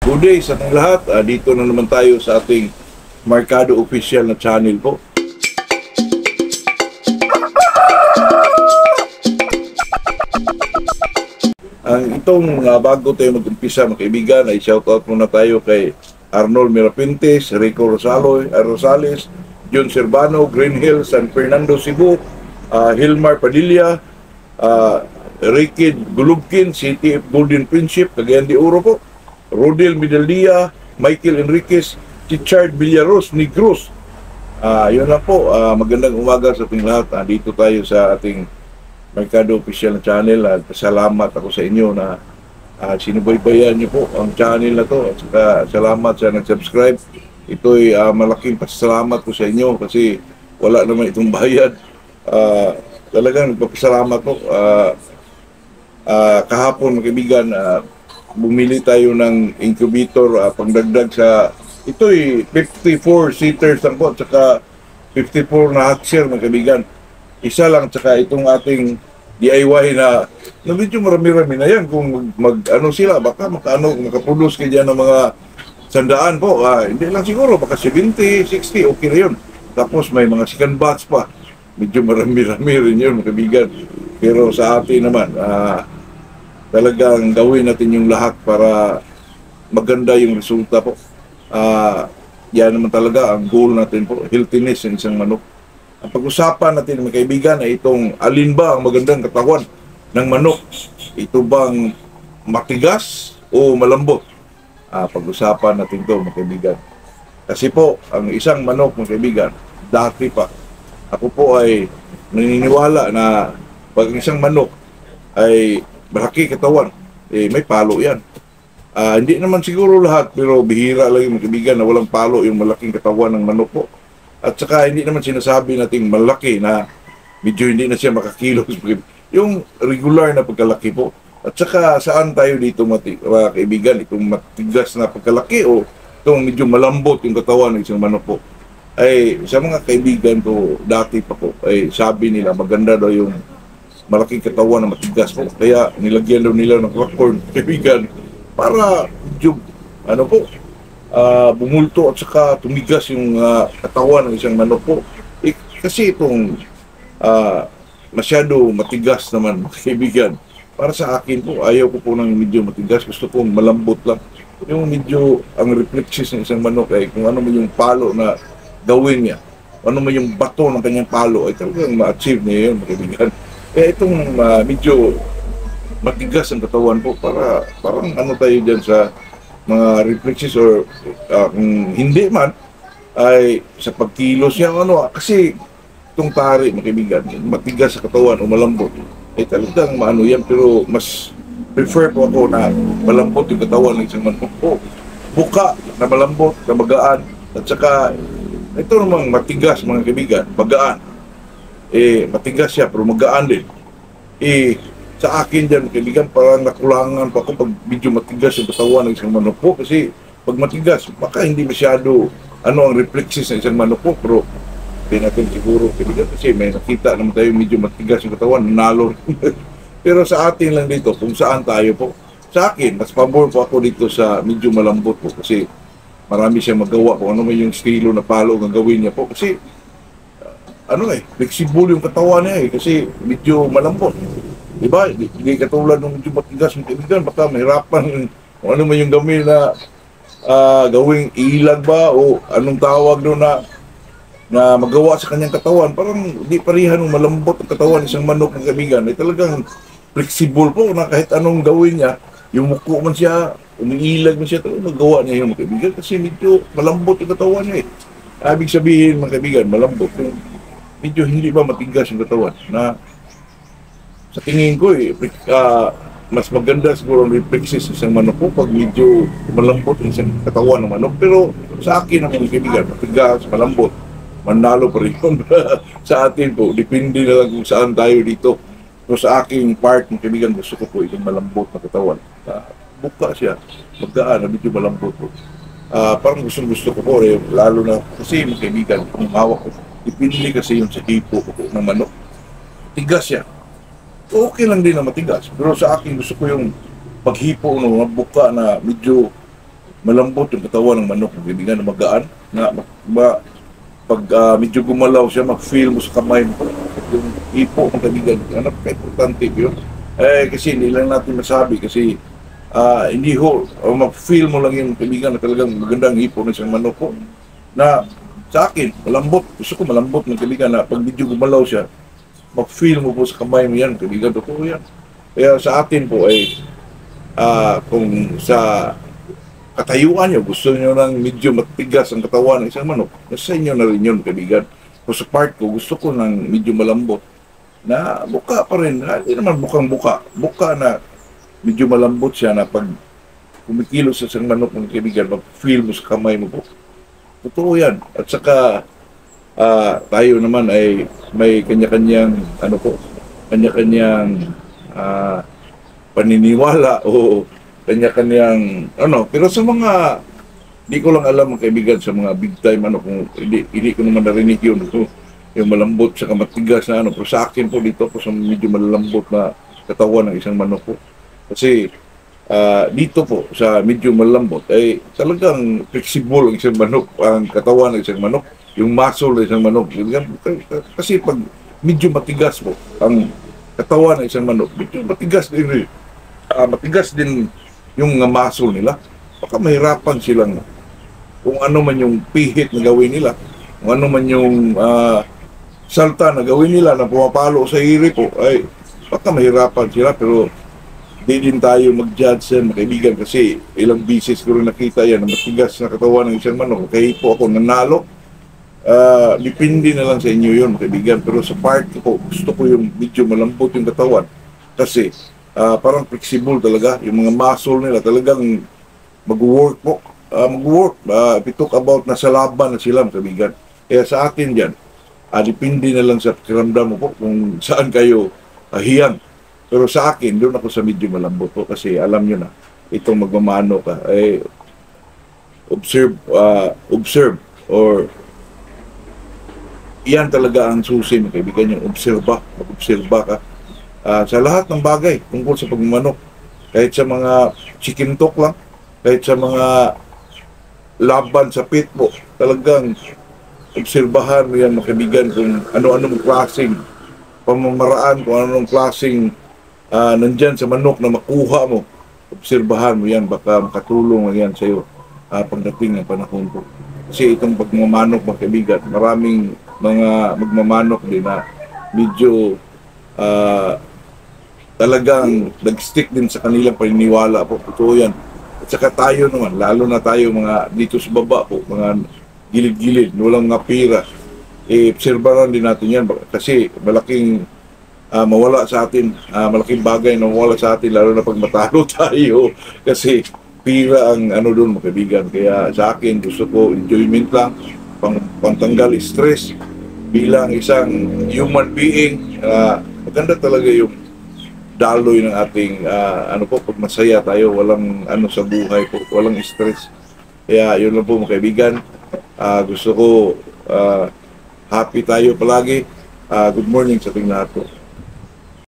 Good day sa ating lahat. Dito na naman tayo sa ating Mercado Official na channel po. Bago tayo mag-umpisa mga kaibigan, ay shoutout muna tayo kay Arnold Mirapintes, Rico Rosales, John Servano, Green Hill, San Fernando, Cebu, Hilmar Padilla, Ricky Gulubkin, CTF Golden Friendship, Cagayan de Oro po, Rodel Midaldia, Michael Enriquez, Chichard Villaros, Negros. Yun lang po, magandang umaga sa ating lahat. Dito tayo sa ating Mercado Official na channel. Salamat ako sa inyo na sinubaybayan niyo po ang channel na to. At saka salamat sa nag-subscribe. Ito'y malaking pasalamat ko sa inyo kasi wala naman itong bayad. Talagang nagpapasalamat po. Kahapon mga kaibigan, bumili tayo ng incubator pangdagdag sa ito'y 54-seaters lang po at saka 54 na hot-share mga kaibigan. Isa lang at saka itong ating DIY na medyo marami-rami na yan kung mag-ano sila baka makaproduce kayo dyan ng mga sandaan po. Hindi lang siguro baka 70, 60 okay na yun. Tapos may mga second batch pa. Medyo marami-rami rin yun mga kaibigan. Pero sa atin naman talagang gawin natin yung lahat para maganda yung resulta po. Yan naman talaga ang goal natin po, healthiness ng isang manok. Ang pag-usapan natin mga kaibigan ay itong alin ba ang magandang katawan ng manok? Ito bang matigas o malambot? Pag-usapan natin ito mga kaibigan. Kasi po, ang isang manok mga kaibigan, dati pa, ako po ay naniniwala na pag isang manok ay malaki katawan, may palo yan. Hindi naman siguro lahat, pero bihira lang yung mga kaibigan na walang palo yung malaking katawan ng manok po. At saka hindi naman sinasabi nating malaki na medyo hindi na siya makakilos. Yung regular na pagkalaki po. At saka saan tayo dito mga kaibigan, itong matigas na pagkalaki o itong medyo malambot yung katawan ng isang manok po. Ay sa mga kaibigan ko dati pa po, ay sabi nila maganda daw yung malaking katawan na matigas po. Kaya nilagyan daw nila ng popcorn, kaibigan, para medyo, bumulto at saka tumigas yung katawan ng isang manok po. Kasi itong masyado matigas naman, mga kaibigan. Para sa akin po, ayaw ko po ng medyo matigas. Gusto kong malambot lang. Yung medyo, ang reflexes ng isang manok ay kung ano man yung palo na gawin niya, ano man yung bato ng kanyang palo, ay talagang ma-achieve niya yun, mga kaibigan. Kaya itong medyo matigas ang katawan po para parang ano tayo dyan sa mga reflexes or kung hindi man ay sa pagkilos niya kasi itong tari mga kaibigan, matigas sa katawan o malambot ay talagang maano yan, pero mas prefer po ako na malambot yung katawan ng isang manok po, buka na malambot, na magaan, at saka ito namang matigas mga kaibigan, magaan. Matigas siya pero magaan din. Sa akin dyan, kaibigan, parang nakulangan pa ako pag medyo matigas yung katawan ng isang manok po. Kasi pag matigas, baka hindi masyado ang reflexes ng isang manok po. Pero hindi natin siguro, kaibigan, kasi may nakita naman tayo medyo matigas yung katawan, nalo. Pero sa atin lang dito, kung saan tayo po. Sa akin, mas pabor po ako dito sa medyo malambot po. Kasi marami siyang magawa kung ano may yung estilo na palo ang gawin niya po. Kasi flexible yung katawan niya kasi medyo malambot. Diba? Hindi katulad ng medyo matigas ng kaibigan, baka mahirapan kung ano man yung gawin na gawing ilag ba o anong tawag doon na magawa sa kanyang katawan. Parang di parihan ng malambot ang katawan ng isang manok ng kaibigan. Ay talagang flexible po na kahit anong gawin niya, yung muko man siya, umiilag man siya, talagang magawa niya yung mga kaibigan kasi medyo malambot yung katawan niya Ibig sabihin mga kaibigan, malambot yung medyo hindi ba matigas yung katawan na sa tingin ko mas maganda siguro ang reflexes sa isang manok po pag medyo malambot yung isang katawan ng manok. Pero sa akin ang kaibigan, matigas, malambot, manalo pa rin yun. Sa atin po, depende na lang kung saan tayo dito. So sa aking part ng kaibigan, gusto ko po itong malambot na katawan. Buka siya, magaan, medyo malambot po. Parang gusto ko po, lalo na kasi mga kaibigan, kung hawak ko, depende kasi yung sa hipo ko ng manok. Tigas siya. Okay lang din na matigas. Pero sa akin gusto ko yung paghipo ng mga buka na medyo malambot yung katawan ng manok, mga kaibigan, na magaan, na pag medyo gumalaw siya, mag-feel mo sa kamay mo. Yung hipo, mga kaibigan, ano, importante yun. Kasi hindi lang natin masabi, kasi hindi ho, mag-feel mo lang yung kaibigan na talagang magandang hipo ng isang manok po. Na sa akin, malambot. Gusto ko malambot ng kaibigan na pag medyo gumalaw siya, mag-feel mo po sa kamay mo yan, kaibigan, totoo yan. Kaya sa atin po ay kung sa katayuan nyo, gusto nyo ng medyo matigas ang katawan ng isang manok, nasa inyo na rin yun, kaibigan. Kung sa part ko, gusto ko ng medyo malambot, na buka pa rin, hindi naman bukang-buka, buka na medyo malambot siya na pag kumikilos sa isang manok ng kaibigan, mag-feel mo sa kamay mo po. Totoo yan. At saka, tayo naman ay may kanya-kanyang, ano po, kanya-kanyang paniniwala o kanya-kanyang pero sa mga di ko lang alam mga kaibigan sa mga big time kung hindi ko naman narinig yun yung malambot sa matigas na pero sa akin po dito po sa medyo malalambot na katawan ng isang manok po kasi dito po sa medyo malambot ay talagang flexible ang isang manok, ang katawan ng isang manok, yung muscle ng isang manok kasi pag medyo matigas po ang katawan ng isang manok, medyo matigas din yung muscle nila. Baka mahirapan silang kung ano man yung pihit na gawin nila, kung ano man yung salta na gawin nila na pumapalo sa iri po, ay baka mahirapan sila. Pero di din tayo mag-judge yan, mga kaibigan, kasi ilang bisis ko rin nakita yan na matigas na katawan ng isang manok. Kaya po ako nanalo. Depende na lang sa inyo yun, mga kaibigan. Pero sa part ko po, gusto ko yung medyo malambot yung katawan. Kasi parang flexible talaga. Yung mga muscle nila talagang mag-work po. Mag-work. If you talk about nasa laban na sila, mga kaibigan. Kaya sa atin dyan, depende na lang sa pakiramdam mo po kung saan kayo hiyang. Pero sa akin, doon ako sa medyo malambot po kasi alam nyo na, itong magmamano ka, ay observe or iyan talaga ang susi, mga kaibigan, yung mag-obserba ka sa lahat ng bagay tungkol sa pagmamanok. Kahit sa mga chicken talk lang, kahit sa mga laban sa pit po, talagang obserbahan mo yan, mga kaibigan, kung ano-anong klaseng pamamaraan, kung ano-anong klaseng nandyan sa manok na makuha mo. Obserbahan mo yan, baka makatulong lang yan sa iyo pagdating ng panahon po. Kasi itong pagmamanok, mga kaibigan, maraming mga magmamanok din na medyo talagang nag-stick din sa kanilang paniniwala po. Totoo yan. At saka tayo naman, lalo na tayo mga dito sa baba po, mga gilid-gilid, walang nga pira. Obserbahan din natin yan kasi malaking mawala sa atin, malaking bagay na mawala sa atin, lalo na pag matalo tayo. Kasi pira ang doon, mga kaibigan. Kaya sa akin, gusto ko enjoyment lang, pantanggal stress bilang isang human being. Maganda talaga yung daloy ng ating pag masaya tayo, walang sa buhay po, walang stress. Kaya yun lang po, mga kaibigan. Gusto ko happy tayo palagi. Good morning sa ating lahat po.